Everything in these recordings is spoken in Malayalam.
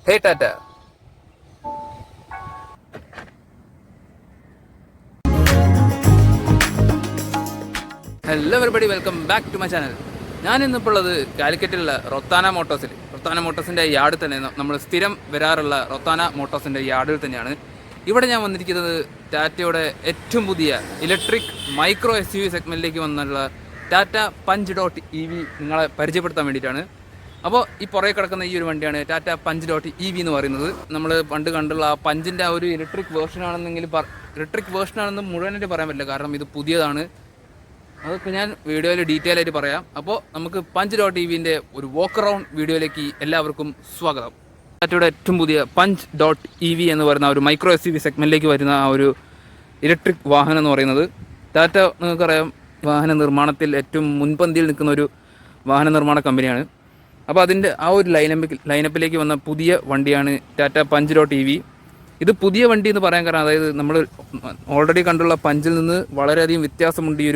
Hey Tata. Hello everybody, welcome back to my channel. ഞാൻ ഇന്നിപ്പോൾ ഉള്ളത് കാലിക്കറ്റിലുള്ള റൊത്താന മോട്ടോഴ്സിൻ്റെ യാർഡിൽ തന്നെ നമ്മൾ സ്ഥിരം വരാറുള്ള റൊത്താന മോട്ടോഴ്സിൻ്റെ യാർഡിൽ തന്നെയാണ്. ഇവിടെ ഞാൻ വന്നിരിക്കുന്നത് ടാറ്റയുടെ ഏറ്റവും പുതിയ ഇലക്ട്രിക് മൈക്രോ SUV സെഗ്മെൻറ്റിലേക്ക് വന്നുള്ള ടാറ്റ പഞ്ച് .EV നിങ്ങളെ പരിചയപ്പെടുത്താൻ വേണ്ടിയിട്ടാണ്. അപ്പോൾ ഈ പുറകെ കിടക്കുന്ന ഈ ഒരു വണ്ടിയാണ് ടാറ്റ പഞ്ച് .EV എന്ന് പറയുന്നത്. നമ്മൾ പണ്ട് കണ്ടുള്ള ആ പഞ്ചിൻ്റെ ആ ഒരു ഇലക്ട്രിക് വേർഷനാണെന്ന് മുഴുവനായിട്ട് പറയാൻ പറ്റില്ല, കാരണം ഇത് പുതിയതാണ്. അതൊക്കെ ഞാൻ വീഡിയോയിൽ ഡീറ്റെയിൽ ആയിട്ട് പറയാം. അപ്പോൾ നമുക്ക് പഞ്ച് .EVൻ്റെ ഒരു വാക്ക് അറൗണ്ട് വീഡിയോയിലേക്ക് എല്ലാവർക്കും സ്വാഗതം. ടാറ്റയുടെ ഏറ്റവും പുതിയ പഞ്ച് .EV എന്ന് പറയുന്ന ഒരു മൈക്രോ SUV സെഗ്മെൻറ്റിലേക്ക് വരുന്ന ആ ഒരു ഇലക്ട്രിക് വാഹനം എന്ന് പറയുന്നത്, ടാറ്റ നിങ്ങൾക്കറിയാം വാഹന നിർമ്മാണത്തിൽ ഏറ്റവും മുൻപന്തിയിൽ നിൽക്കുന്ന ഒരു വാഹന നിർമ്മാണ കമ്പനിയാണ്. അപ്പോൾ അതിൻ്റെ ആ ഒരു ലൈനപ്പിലേക്ക് വന്ന പുതിയ വണ്ടിയാണ് ടാറ്റ പഞ്ച് .EV. ഇത് പുതിയ വണ്ടി എന്ന് പറയാൻ കാരണം, അതായത് നമ്മൾ ഓൾറെഡി കണ്ടുള്ള പഞ്ചിൽ നിന്ന് വളരെയധികം വ്യത്യാസമുണ്ട് ഈ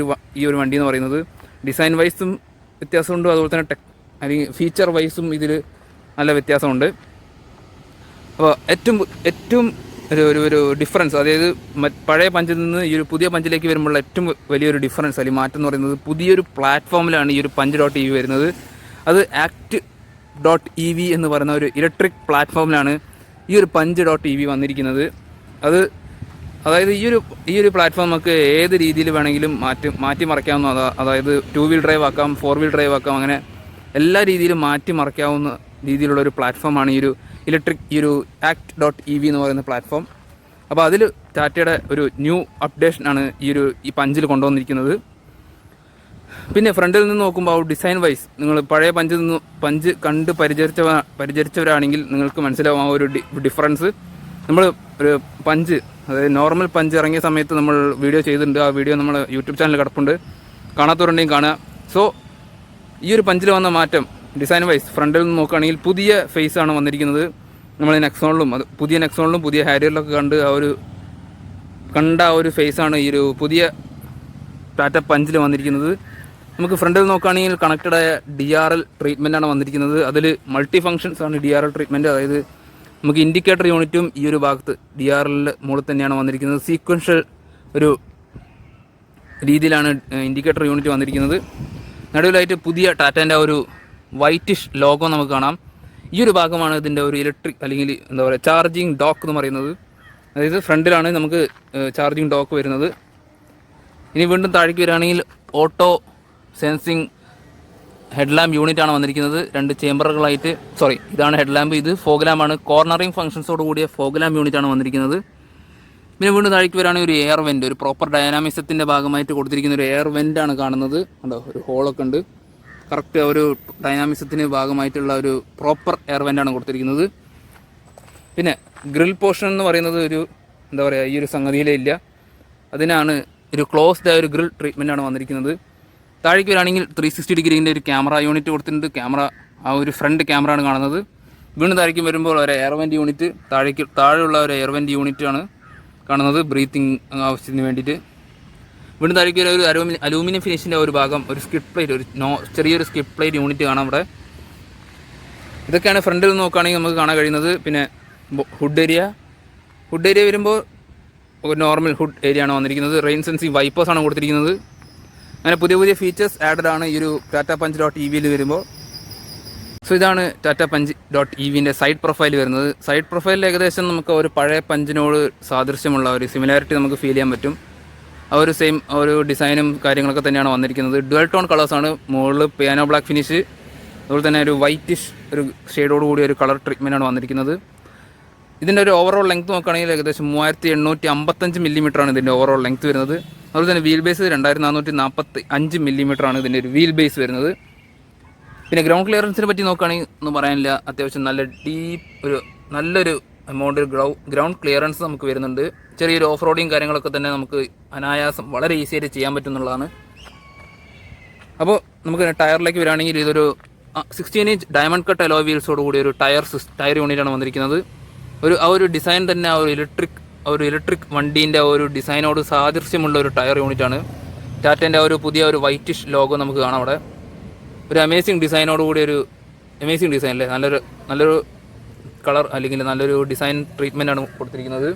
ഒരു വണ്ടി എന്ന് പറയുന്നത്. ഡിസൈൻ വൈസും വ്യത്യാസമുണ്ട്, അതുപോലെ തന്നെ അല്ലെങ്കിൽ ഫീച്ചർ വൈസും ഇതിൽ നല്ല വ്യത്യാസമുണ്ട്. അപ്പോൾ ഏറ്റവും ഒരു ഡിഫറൻസ്, അതായത് പഴയ പഞ്ചിൽ നിന്ന് ഈ ഒരു പുതിയ പഞ്ചിലേക്ക് വരുമ്പോൾ ഏറ്റവും വലിയൊരു ഡിഫറൻസ് അല്ലെങ്കിൽ മാറ്റം എന്ന് പറയുന്നത്, പുതിയൊരു പ്ലാറ്റ്ഫോമിലാണ് ഈ ഒരു പഞ്ച് .EV വരുന്നത്. അത് ആക്ട് .EV എന്ന് പറയുന്ന ഒരു ഇലക്ട്രിക് പ്ലാറ്റ്ഫോമിലാണ് ഈ ഒരു പഞ്ച് .EV വന്നിരിക്കുന്നത്. അതായത് ഈ ഒരു പ്ലാറ്റ്ഫോം നമുക്ക് ഏത് രീതിയിൽ വേണമെങ്കിലും മാറ്റി മറിക്കാവുന്ന, അതായത് 2 വീൽ ഡ്രൈവ് ആക്കാം, 4 വീൽ ഡ്രൈവ് ആക്കാം, അങ്ങനെ എല്ലാ രീതിയിലും മാറ്റി മറിക്കാവുന്ന രീതിയിലുള്ള ഒരു പ്ലാറ്റ്ഫോമാണ് ഈ ഒരു ആക്ട് .EV എന്ന് പറയുന്ന പ്ലാറ്റ്ഫോം. അപ്പോൾ അതിൽ ടാറ്റയുടെ ഒരു ന്യൂ അപ്ഡേഷനാണ് ഈ പഞ്ചിൽ കൊണ്ടുവന്നിരിക്കുന്നത്. പിന്നെ ഫ്രണ്ടിൽ നിന്ന് നോക്കുമ്പോൾ ഡിസൈൻ വൈസ് നിങ്ങൾ പഴയ പഞ്ച് കണ്ട് പരിചരിച്ചവരാണെങ്കിൽ നിങ്ങൾക്ക് മനസ്സിലാവും ആ ഒരു ഡിഫറൻസ്. നമ്മൾ ഒരു പഞ്ച്, അതായത് നോർമൽ പഞ്ച് ഇറങ്ങിയ സമയത്ത് നമ്മൾ വീഡിയോ ചെയ്തിട്ടുണ്ട്. ആ വീഡിയോ നമ്മൾ യൂട്യൂബ് ചാനലിൽ കിടപ്പുണ്ട്, കാണാത്തവരുണ്ടെങ്കിൽ കാണുക. സോ ഈ ഒരു പഞ്ചിൽ വന്ന മാറ്റം ഡിസൈൻ വൈസ് ഫ്രണ്ടിൽ നിന്ന് നോക്കുകയാണെങ്കിൽ പുതിയ ഫേസാണ് വന്നിരിക്കുന്നത്. നമ്മൾ പുതിയ നെക്സോണിലും പുതിയ ഹാരിയറിലൊക്കെ കണ്ട ആ ഒരു ഫേസാണ് ഈ ഒരു പുതിയ ടാറ്റ പഞ്ചിൽ വന്നിരിക്കുന്നത്. നമുക്ക് ഫ്രണ്ടിൽ നോക്കുകയാണെങ്കിൽ കണക്റ്റഡായ DRL ട്രീറ്റ്മെൻറ്റാണ് വന്നിരിക്കുന്നത്. അതിൽ മൾട്ടി ഫങ്ഷൻസ് ആണ് DRL ട്രീറ്റ്മെൻറ്റ്. അതായത് നമുക്ക് ഇൻഡിക്കേറ്റർ യൂണിറ്റും ഈ ഒരു ഭാഗത്ത് DRLൻ്റെ മുകളിൽ തന്നെയാണ് വന്നിരിക്കുന്നത്. സീക്വൻഷ്യൽ ഒരു രീതിയിലാണ് ഇൻഡിക്കേറ്റർ യൂണിറ്റ് വന്നിരിക്കുന്നത്. നടുവിലായിട്ട് പുതിയ ടാറ്റേൻ്റെ ഒരു വൈറ്റിഷ് ലോഗോ നമുക്ക് കാണാം. ഈ ഒരു ഭാഗമാണ് ഇതിൻ്റെ ഒരു ഇലക്ട്രിക് അല്ലെങ്കിൽ എന്താ പറയുക ചാർജിങ് ഡോക്ക് എന്ന് പറയുന്നത്. അതായത് ഫ്രണ്ടിലാണ് നമുക്ക് ചാർജിങ് ഡോക്ക് വരുന്നത്. ഇനി വീണ്ടും താഴേക്ക് വരികയാണെങ്കിൽ ഓട്ടോ സെൻസിങ് ഹെഡ്ലാമ്പ് യൂണിറ്റ് ആണ് വന്നിരിക്കുന്നത്. 2 ചേമ്പറുകളായിട്ട്, ഇതാണ് ഹെഡ്ലാമ്പ്, ഇത് ഫോഗ് ലാമ്പാണ്. കോർണറിങ് ഫംഗ്ഷൻസോട് കൂടിയ ഫോഗ് ലാമ്പ് യൂണിറ്റ് ആണ് വന്നിരിക്കുന്നത്. പിന്നെ വീണ്ടും താഴേക്ക് വരികയാണെങ്കിൽ ഒരു എയർ വെൻറ്റ്, ഒരു പ്രോപ്പർ ഡൈനാമിസത്തിൻ്റെ ഭാഗമായിട്ട് കൊടുത്തിരിക്കുന്ന ഒരു എയർ വെൻ്റാണ് കാണുന്നത്. ഉണ്ടോ, ഒരു ഹോളൊക്കെ ഉണ്ട്. കറക്റ്റ് ഒരു ഡൈനാമിസത്തിന് ഭാഗമായിട്ടുള്ള ഒരു പ്രോപ്പർ എയർ വെൻ്റാണ് കൊടുത്തിരിക്കുന്നത്. പിന്നെ ഗ്രിൽ പോർഷൻ എന്ന് പറയുന്നത് എന്താ പറയുക, ഈ ഒരു സംഗതിയിലേ ഇല്ല. അതിനാണ് ഒരു ക്ലോസ്ഡ് ആയ ഒരു ഗ്രിൽ ട്രീറ്റ്മെൻറ്റാണ് വന്നിരിക്കുന്നത്. താഴേക്ക് വരികയാണെങ്കിൽ 360 ഡിഗ്രീൻ്റെ ഒരു ക്യാമറ യൂണിറ്റ് കൊടുത്തിട്ടുണ്ട്. ആ ഒരു ഫ്രണ്ട് ക്യാമറ ആണ് കാണുന്നത്. വീണ്ടും താഴേക്ക് വരുമ്പോൾ ഒരു എയർ വെൻ്റ് യൂണിറ്റ്, താഴെയുള്ള ഒരു എയർ വെൻ്റ് യൂണിറ്റ് ആണ് കാണുന്നത്, ബ്രീത്തിങ് ആവശ്യത്തിന് വേണ്ടിയിട്ട്. വീണ്ടും താഴേക്ക് ഒരു അലൂമിനിയം ഫിനിഷിൻ്റെ ഒരു ഭാഗം, ഒരു സ്കിഡ് പ്ലേറ്റ്, ചെറിയൊരു സ്കിഡ് പ്ലേറ്റ് യൂണിറ്റ് കാണാം ഇവിടെ. ഇതൊക്കെയാണ് ഫ്രണ്ടിൽ നിന്ന് നോക്കുകയാണെങ്കിൽ നമുക്ക് കാണാൻ കഴിയുന്നത്. പിന്നെ ഹുഡ് ഏരിയ വരുമ്പോൾ ഒരു നോർമൽ ഹുഡ് ഏരിയ ആണ് വന്നിരിക്കുന്നത്. റെയിൻ സെൻസിങ് വൈപ്പേഴ്സാണ് കൊടുത്തിരിക്കുന്നത്. അങ്ങനെ പുതിയ ഫീച്ചേഴ്സ് ആഡഡ് ആണ് ഈ ഒരു ടാറ്റ പഞ്ച് .EVയിൽ വരുമ്പോൾ. സോ ഇതാണ് ടാറ്റ പഞ്ച് .EVൻ്റെ സൈഡ് പ്രൊഫൈൽ വരുന്നത്. സൈഡ് പ്രൊഫൈലിൽ ഏകദേശം നമുക്ക് ഒരു പഴയ പഞ്ചിനോട് സാദൃശ്യമുള്ള ഒരു സിമിലാരിറ്റി നമുക്ക് ഫീൽ ചെയ്യാൻ പറ്റും. ആ ഒരു ഡിസൈനും കാര്യങ്ങളൊക്കെ തന്നെയാണ് വന്നിരിക്കുന്നത്. ഡുവൽ ടോൺ കളേഴ്സാണ്. മുകളിൽ പിയാനോ ബ്ലാക്ക് ഫിനിഷ്, അതുപോലെ തന്നെ ഒരു വൈറ്റിഷ് ഒരു ഷെയ്ഡോട് കൂടിയ ഒരു കളർ ട്രീറ്റ്മെൻറ്റാണ് വന്നിരിക്കുന്നത്. ഇതിൻ്റെ ഒരു ഓവറോൾ ലെങ്ത് നോക്കുകയാണെങ്കിൽ ഏകദേശം 3855 മില്ലിമീറ്ററാണ് ഇതിൻ്റെ ഓവറോൾ ലെങ്ത് വരുന്നത്. അതുപോലെ തന്നെ വീൽ ബേസ് 2445 മില്ലിമീറ്ററാണ് ഇതിൻ്റെ ഒരു വീൽ ബേസ് വരുന്നത്. പിന്നെ ഗ്രൗണ്ട് ക്ലിയറൻസിനെ പറ്റി നോക്കുകയാണെങ്കിൽ ഒന്നും പറയാനില്ല. അത്യാവശ്യം നല്ലൊരു എമൗണ്ട് ഗ്രൗണ്ട് ക്ലിയറൻസ് നമുക്ക് വരുന്നുണ്ട്. ചെറിയൊരു ഓഫ് റോഡിങ് കാര്യങ്ങളൊക്കെ തന്നെ നമുക്ക് അനായാസം വളരെ ഈസി ആയിട്ട് ചെയ്യാൻ പറ്റുന്നുള്ളതാണ്. അപ്പോൾ നമുക്ക് ടയറിലേക്ക് വരികയാണെങ്കിൽ ഇതൊരു 16 ഇഞ്ച് ഡയമണ്ട് കട്ട് അലോയ് വീൽസോട് കൂടി ഒരു ടയർ യൂണിറ്റാണ് വന്നിരിക്കുന്നത്. ആ ഒരു ഡിസൈൻ തന്നെ ആ ഒരു ഇലക്ട്രിക് വണ്ടീൻ്റെ ഒരു ഡിസൈനോട് സാദൃശ്യമുള്ള ഒരു ടയർ യൂണിറ്റാണ്. ടാറ്റേൻ്റെ ഒരു പുതിയ ഒരു വൈറ്റിഷ് ലോഗോ നമുക്ക് കാണാം അവിടെ. ഒരു അമേസിങ് ഡിസൈനോട് കൂടി ഒരു അമേസിങ് ഡിസൈൻ അല്ലേ, നല്ലൊരു കളർ അല്ലെങ്കിൽ നല്ലൊരു ഡിസൈൻ ട്രീറ്റ്മെൻറ്റാണ് കൊടുത്തിരിക്കുന്നത്.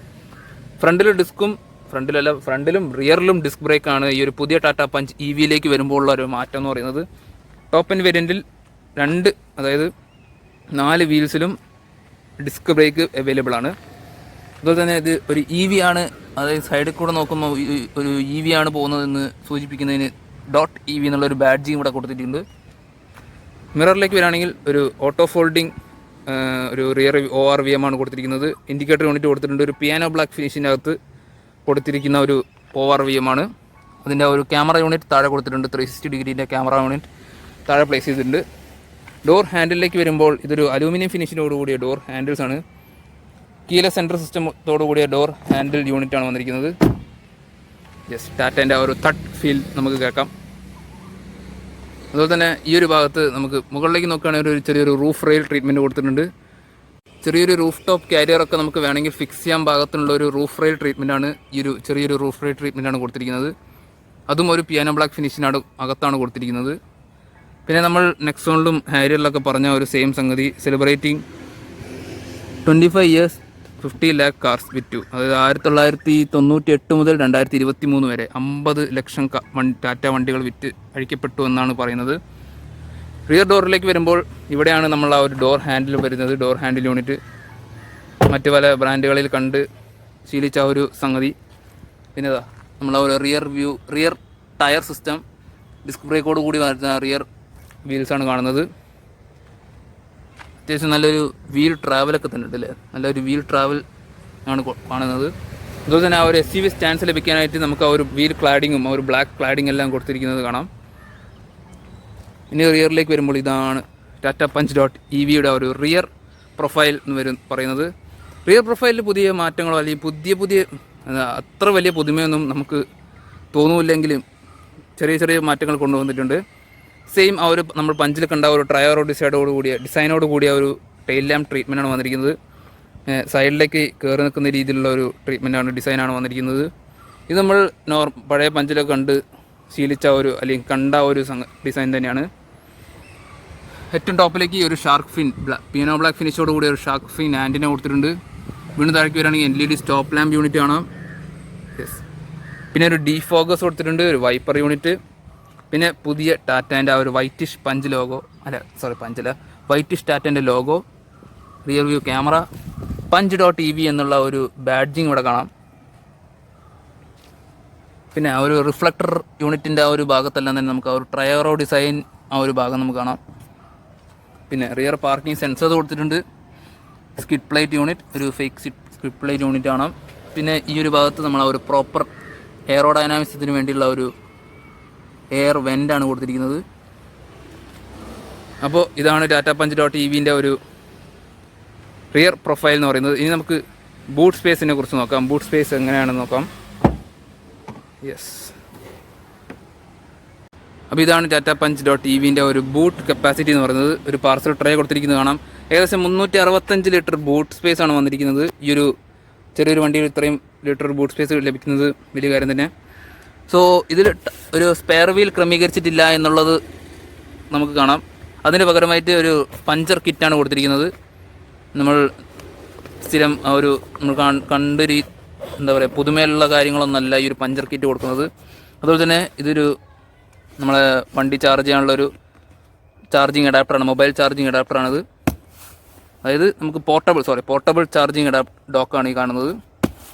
ഫ്രണ്ടിലും റിയറിലും ഡിസ്ക് ബ്രേക്കാണ് ഈ ഒരു പുതിയ ടാറ്റ പഞ്ച് ഇ വിയിലേക്ക് വരുമ്പോൾ ഉള്ള ഒരു മാറ്റം എന്ന് പറയുന്നത്. ടോപ്പ് എൻഡ് വേരിയൻറ്റിൽ 4 വീൽസിലും ഡിസ്ക് ബ്രേക്ക് അവൈലബിൾ ആണ്. അതുപോലെ തന്നെ ഇത് ഒരു ഇ വി ആണ്, അതായത് സൈഡിൽ കൂടെ നോക്കുമ്പോൾ ഒരു ഇ വി ആണ് പോകുന്നതെന്ന് സൂചിപ്പിക്കുന്നതിന് ഡോട്ട് ഇ വി എന്നുള്ളൊരു ബാഡ്ജിയും ഇവിടെ കൊടുത്തിട്ടുണ്ട്. മിററിലേക്ക് വരികയാണെങ്കിൽ ഒരു ഓട്ടോ ഫോൾഡിങ് ഒരു റിയർ ORVM ആണ് കൊടുത്തിരിക്കുന്നത്. ഇൻഡിക്കേറ്റർ യൂണിറ്റ് കൊടുത്തിട്ടുണ്ട്. ഒരു പിയാനോ ബ്ലാക്ക് ഫിനിഷിൻ്റെ അകത്ത് കൊടുത്തിരിക്കുന്ന ഒരു ORVM ആണ്. അതിൻ്റെ ഒരു ക്യാമറ യൂണിറ്റ് താഴെ കൊടുത്തിട്ടുണ്ട്. 360 ഡിഗ്രീൻ്റെ ക്യാമറ യൂണിറ്റ് താഴെ പ്ലേസ് ചെയ്തിട്ടുണ്ട്. ഡോർ ഹാൻഡിലേക്ക് വരുമ്പോൾ ഇതൊരു അലൂമിനിയം ഫിനിഷിനോടുകൂടിയ ഡോർ ഹാൻഡിൽസ് ആണ്. കീലെസ് സെൻട്രൽ സിസ്റ്റത്തോടുകൂടിയ ഡോർ ഹാൻഡിൽ യൂണിറ്റ് ആണ് വന്നിരിക്കുന്നത്. ടാറ്റേൻ്റെ ഒരു തട്ട് ഫീൽ നമുക്ക് കേൾക്കാം. അതുപോലെ തന്നെ ഈ ഒരു ഭാഗത്ത് നമുക്ക് മുകളിലേക്ക് നോക്കുകയാണെങ്കിൽ ഒരു ചെറിയൊരു റൂഫ് റെയിൽ ട്രീറ്റ്മെൻറ്റ് കൊടുത്തിട്ടുണ്ട്. ചെറിയൊരു റൂഫ് ടോപ്പ് കാരിയറൊക്കെ നമുക്ക് വേണമെങ്കിൽ ഫിക്സ് ചെയ്യാൻ ഭാഗത്തുള്ള ഒരു റൂഫ് റെയിൽ ട്രീറ്റ്മെൻറ്റാണ് ചെറിയൊരു റൂഫ് റെയിൽ ട്രീറ്റ്മെൻറ്റാണ് കൊടുത്തിരിക്കുന്നത്. അതും ഒരു പിയാനോ ബ്ലാക്ക് ഫിനിഷിനാണ് അകത്താണ് കൊടുത്തിരിക്കുന്നത്. പിന്നെ നമ്മൾ നെക്സോണിലും ഹാരിയറിലൊക്കെ പറഞ്ഞ ഒരു സെയിം സംഗതി, സെലിബ്രേറ്റിംഗ് 25 years 50 lakh കാർസ് വിറ്റു. അതായത് 1998 മുതൽ 2023 വരെ 50 ലക്ഷം ടാറ്റ വണ്ടികൾ വിറ്റ് അഴിക്കപ്പെട്ടു എന്നാണ് പറയുന്നത്. റിയർ ഡോറിലേക്ക് വരുമ്പോൾ ഇവിടെയാണ് നമ്മൾ ആ ഒരു ഡോർ ഹാൻഡിൽ വരുന്നത്. ഡോർ ഹാൻഡിൽ യൂണിറ്റ് മറ്റ് പല ബ്രാൻഡുകളിൽ കണ്ട് ശീലിച്ച ഒരു സംഗതി. പിന്നെ നമ്മൾ ആ ഒരു റിയർ ടയർ സിസ്റ്റം, ഡിസ്ക് ബ്രേക്കോട് കൂടി വരുന്ന റിയർ വീൽസാണ് കാണുന്നത്. അത്യാവശ്യം നല്ലൊരു വീൽ ട്രാവലൊക്കെ തന്നെ ഉണ്ട് അല്ലേ, നല്ലൊരു വീൽ ട്രാവൽ ആണ് കാണുന്നത്. അതുപോലെ തന്നെ ആ ഒരു SUV സ്റ്റാൻസ് ലഭിക്കാനായിട്ട് നമുക്ക് ആ ഒരു വീൽ ക്ലാഡിങ്ങും ആ ഒരു ബ്ലാക്ക് ക്ലാഡിങ് എല്ലാം കൊടുത്തിരിക്കുന്നത് കാണാം. ഇനി റിയറിലേക്ക് വരുമ്പോൾ ഇതാണ് ടാറ്റ പഞ്ച് ഡോട്ട് ഇ വിയുടെ ഒരു റിയർ പ്രൊഫൈൽ എന്ന് പറയുന്നത്. റിയർ പ്രൊഫൈലിൽ പുതിയ മാറ്റങ്ങളോ അല്ലെങ്കിൽ പുതിയ അത്ര വലിയ പുതുമയൊന്നും നമുക്ക് തോന്നുമില്ലെങ്കിലും ചെറിയ മാറ്റങ്ങൾ കൊണ്ടുവന്നിട്ടുണ്ട്. സെയിം ആ ഒരു നമ്മൾ പഞ്ചിൽ കണ്ട ഒരു ഡിസൈനോട് കൂടിയ ഒരു ടെയിൽ ലാമ്പ് ട്രീറ്റ്മെൻറ്റാണ് വന്നിരിക്കുന്നത്. സൈഡിലേക്ക് കയറി നിൽക്കുന്ന രീതിയിലുള്ള ഒരു ഡിസൈനാണ് വന്നിരിക്കുന്നത്. ഇത് നമ്മൾ പഴയ പഞ്ചിലൊക്കെ കണ്ട് ശീലിച്ച അല്ലെങ്കിൽ കണ്ട ഒരു ഡിസൈൻ തന്നെയാണ്. ഏറ്റവും ടോപ്പിലേക്ക് ഒരു ഷാർക്ക് ഫിൻ പിയാനോ ബ്ലാക്ക് ഫിനിഷോട് കൂടിയ ഒരു ഷാർക്ക് ഫിൻ ആൻറ്റിന കൊടുത്തിട്ടുണ്ട്. വീണ്ടും താഴേക്ക് വരികയാണെങ്കിൽ LED സ്റ്റോപ്പ് ലാമ്പ് യൂണിറ്റ് കാണാം. പിന്നെ ഒരു ഡീഫോക്കസ് കൊടുത്തിട്ടുണ്ട്, ഒരു വൈപ്പർ യൂണിറ്റ്. പിന്നെ പുതിയ ടാറ്റേൻ്റെ ആ ഒരു വൈറ്റിഷ് ടാറ്റേൻ്റെ logo, rear view camera, Punch dot E V എന്നുള്ള ഒരു ബാഡ്ജിങ് ഇവിടെ കാണാം. പിന്നെ ആ ഒരു റിഫ്ലക്ടർ യൂണിറ്റിൻ്റെ ആ ഒരു ഭാഗത്തെല്ലാം തന്നെ നമുക്ക് ആ ഒരു ട്രയറോ ഡിസൈൻ ആ ഒരു ഭാഗം നമുക്ക് കാണാം. പിന്നെ റിയർ പാർക്കിംഗ് സെൻസർ കൊടുത്തിട്ടുണ്ട്. സ്കിഡ് പ്ലേറ്റ് യൂണിറ്റ്, ഒരു ഫേക്ക് സ്കിഡ് പ്ലേറ്റ് യൂണിറ്റ് കാണാം. പിന്നെ ഈ ഒരു ഭാഗത്ത് നമ്മൾ ആ ഒരു പ്രോപ്പർ എയറോഡൈനാമിക്സത്തിന് വേണ്ടിയുള്ള ഒരു എയർ വെൻ്റാണ് കൊടുത്തിരിക്കുന്നത്. അപ്പോൾ ഇതാണ് ടാറ്റ പഞ്ച് ഡോട്ട് ഇ വിൻ്റെ ഒരു റിയർ പ്രൊഫൈൽ എന്ന് പറയുന്നത്. ഇനി നമുക്ക് ബൂട്ട് സ്പേസിനെ കുറിച്ച് നോക്കാം. ബൂട്ട് സ്പേസ് എങ്ങനെയാണെന്ന് നോക്കാം. അപ്പോൾ ഇതാണ് ടാറ്റ പഞ്ച് ഡോട്ട് ഇ വിൻ്റെ ഒരു ബൂട്ട് കപ്പാസിറ്റി എന്ന് പറയുന്നത്. ഒരു പാർസൽ ട്രേ കൊടുത്തിരിക്കുന്നത് കാണാം. ഏകദേശം 365 ലിറ്റർ ബൂട്ട് സ്പേസ് ആണ് വന്നിരിക്കുന്നത്. ഈ ഒരു ചെറിയൊരു വണ്ടിയിൽ ഇത്രയും ലിറ്റർ ബൂട്ട് സ്പേസ് ലഭിക്കുന്നത് വലിയ കാര്യം തന്നെ. സോ ഇതിൽ ഒരു സ്പെയർ വീൽ ക്രമീകരിച്ചിട്ടില്ല എന്നുള്ളത് നമുക്ക് കാണാം. അതിന് പകരമായിട്ട് ഒരു പഞ്ചർ കിറ്റാണ് കൊടുത്തിരിക്കുന്നത്. നമ്മൾ സ്ഥിരം നമ്മൾ എന്താ പറയുക, പുതുമയിലുള്ള കാര്യങ്ങളൊന്നുമല്ല ഈ ഒരു പഞ്ചർ കിറ്റ് കൊടുക്കുന്നത്. അതുപോലെ തന്നെ ഇതൊരു നമ്മളെ വണ്ടി ചാർജ് ചെയ്യാനുള്ളൊരു ചാർജിങ് അഡാപ്റ്ററാണ്, മൊബൈൽ ചാർജിങ് അഡാപ്റ്ററാണിത്. അതായത് നമുക്ക് പോർട്ടബിൾ ചാർജിങ് ഡോക്കാണ് ഈ കാണുന്നത്.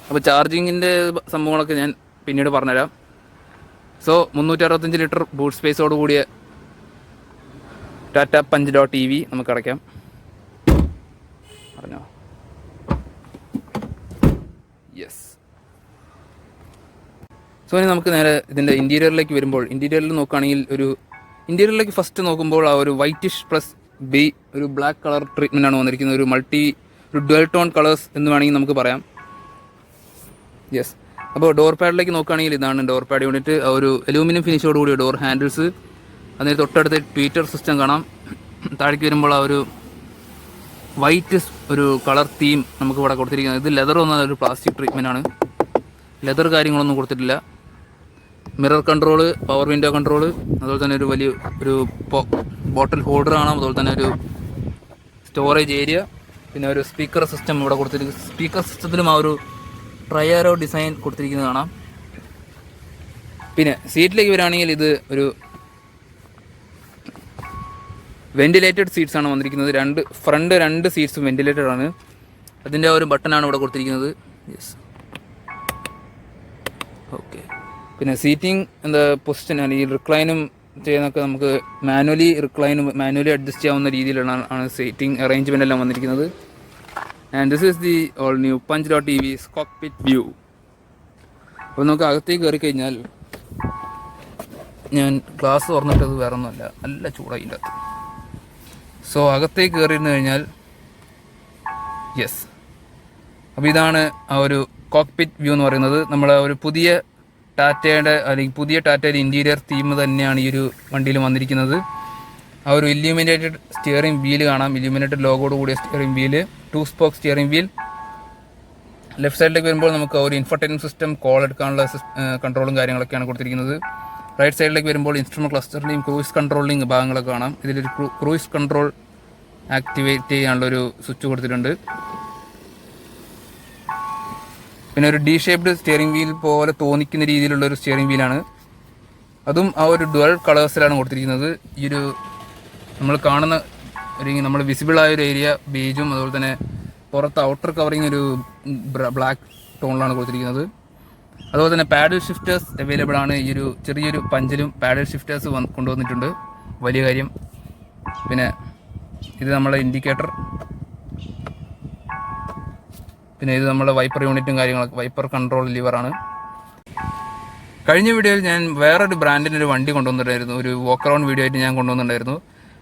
അപ്പോൾ ചാർജിങ്ങിൻ്റെ സംഭവങ്ങളൊക്കെ ഞാൻ പിന്നീട് പറഞ്ഞുതരാം. സോ 365 ലിറ്റർ ബൂട്ട് സ്പേസോട് കൂടിയ Tata Punch dot E V നമുക്ക് അടയ്ക്കാം. പറഞ്ഞോ. സോ ഇനി നമുക്ക് നേരെ ഇതിൻ്റെ ഇൻറ്റീരിയറിലേക്ക് വരുമ്പോൾ, ഇൻറ്റീരിയറിലേക്ക് ഫസ്റ്റ് നോക്കുമ്പോൾ ആ ഒരു വൈറ്റിഷ് പ്ലസ് ഒരു ബ്ലാക്ക് കളർ ട്രീറ്റ്മെൻ്റ് ആണ് വന്നിരിക്കുന്നത്. ഒരു ഡുവൽ ടോൺ കളേഴ്സ് എന്ന് വേണമെങ്കിൽ നമുക്ക് പറയാം. അപ്പോൾ ഡോർ പാഡിലേക്ക് നോക്കുകയാണെങ്കിൽ ഇതാണ് ഡോർ പാഡ് യൂണിറ്റ്. ഒരു അലൂമിനിയം ഫിനിഷോട് കൂടിയ ഡോർ ഹാൻഡിൽസ്. അതിന് തൊട്ടടുത്ത് ട്വീറ്റർ സിസ്റ്റം കാണാം. താഴേക്ക് വരുമ്പോൾ ആ ഒരു വൈറ്റ് ഒരു കളർ തീം നമുക്ക് ഇവിടെ കൊടുത്തിരിക്കുന്നത്. ഇത് ലെതർ വന്ന ഒരു പ്ലാസ്റ്റിക് ട്രീറ്റ്മെൻ്റ് ആണ്. ലെതർ കാര്യങ്ങളൊന്നും കൊടുത്തിട്ടില്ല. Mirror control, power window control, അതുപോലെ തന്നെ ഒരു ബോട്ടിൽ ഹോൾഡർ കാണാം. അതുപോലെ തന്നെ ഒരു സ്റ്റോറേജ് ഏരിയ. പിന്നെ ഒരു സ്പീക്കർ സിസ്റ്റം ഇവിടെ കൊടുത്തിരിക്കുന്നു. സ്പീക്കർ സിസ്റ്റത്തിലും ആ ഒരു ട്രയാരോ ഡിസൈൻ കൊടുത്തിരിക്കുന്നത് കാണാം. പിന്നെ സീറ്റിലേക്ക് വരികയാണെങ്കിൽ ഇത് ഒരു വെന്റിലേറ്റഡ് സീറ്റ്സ് ആണ് വന്നിരിക്കുന്നത്. ഫ്രണ്ട് രണ്ട് സീറ്റ്സും വെന്റിലേറ്റഡ് ആണ്. അതിൻ്റെ ഒരു ബട്ടണാണ് ഇവിടെ കൊടുത്തിരിക്കുന്നത്. Yes, okay. പിന്നെ സീറ്റിംഗ് പൊസിഷൻ അല്ലെങ്കിൽ റിക്ലൈനും ചെയ്യുന്നതൊക്കെ നമുക്ക് മാനുവലി അഡ്ജസ്റ്റ് ചെയ്യാവുന്ന രീതിയിലാണ് സീറ്റിംഗ് അറേഞ്ച്മെൻ്റ് എല്ലാം വന്നിരിക്കുന്നത്. And this is the all new punch.ev's cockpit view. അപ്പോൾ നമുക്ക് അകത്തേക്ക് കയറി കഴിഞ്ഞാൽ, ഞാൻ ഗ്ലാസ് തുറന്നിട്ടത് വേറെ ഒന്നുമല്ല, നല്ല ചൂടായിൻ്റെ അകത്ത്. സോ അകത്തേക്ക് കയറിയിരുന്നു കഴിഞ്ഞാൽ യെസ്, അപ്പോൾ ഇതാണ് ആ ഒരു കോക്പിറ്റ് വ്യൂ എന്ന് പറയുന്നത്. നമ്മളെ ഒരു പുതിയ ടാറ്റയുടെ ഇൻറ്റീരിയർ തീം തന്നെയാണ് ഈ ഒരു വണ്ടിയിൽ വന്നിരിക്കുന്നത്. ആ ഒരു ഇല്യൂമിനേറ്റഡ് സ്റ്റിയറിംഗ് വീല് കാണാം, ഇല്യൂമിനേറ്റഡ് ലോഗോട് കൂടിയ steering wheel, 2 spoke steering wheel. Left സൈഡിലേക്ക് വരുമ്പോൾ നമുക്ക് ഒരു ഇൻഫർടൈൻമെൻറ്റ് സിസ്റ്റം, കോൾ എടുക്കാനുള്ള കൺട്രോളും കാര്യങ്ങളൊക്കെയാണ് കൊടുത്തിരിക്കുന്നത്. റൈറ്റ് സൈഡിലേക്ക് വരുമ്പോൾ ഇൻസ്ട്രുമെൻറ്റ് ക്ലസ്റ്ററിൻ്റെയും ക്രൂയിസ് കൺട്രോളിങ് ഭാഗങ്ങളൊക്കെ കാണാം. ഇതിലൊരു ക്രൂയിസ് കൺട്രോൾ ആക്ടിവേറ്റ് ചെയ്യാനുള്ളൊരു സ്വിച്ച് കൊടുത്തിട്ടുണ്ട്. പിന്നെ ഒരു ഡി ഷേപ്ഡ് സ്റ്റിയറിംഗ് വീൽ പോലെ തോന്നിക്കുന്ന രീതിയിലുള്ള ഒരു സ്റ്റിയറിംഗ് വീലാണ്. അതും ആ ഒരു ഡുവൽ കളേഴ്സിലാണ് കൊടുത്തിരിക്കുന്നത്. ഈ ഒരു നമ്മൾ വിസിബിളായ ഒരു ഏരിയ ബേജും, അതുപോലെ തന്നെ പുറത്ത് ഔട്ടർ കവറിങ് ഒരു ബ്ലാക്ക് ടോണിലാണ് കൊടുത്തിരിക്കുന്നത്. അതുപോലെ തന്നെ പാഡൽ ഷിഫ്റ്റേഴ്സ് അവൈലബിൾ ആണ്. ഈ ഒരു ചെറിയൊരു പഞ്ചിലും പാഡൽ ഷിഫ്റ്റേഴ്സ് കൊണ്ടുവന്നിട്ടുണ്ട്, വലിയ കാര്യം. പിന്നെ ഇത് നമ്മളെ ഇൻഡിക്കേറ്റർ, പിന്നെ ഇത് നമ്മുടെ വൈപ്പർ യൂണിറ്റും കാര്യങ്ങളൊക്കെ, വൈപ്പർ കൺട്രോൾ ലിവറാണ്. കഴിഞ്ഞ വീഡിയോയിൽ ഞാൻ വേറൊരു ബ്രാൻഡിൻ്റെ ഒരു വണ്ടി കൊണ്ടുവന്നിട്ടുണ്ടായിരുന്നു, ഒരു വോക്ക് അറൗണ്ട് വീഡിയോ ആയിട്ട് ഞാൻ കൊണ്ടുവന്നിട്ടുണ്ടായിരുന്നു.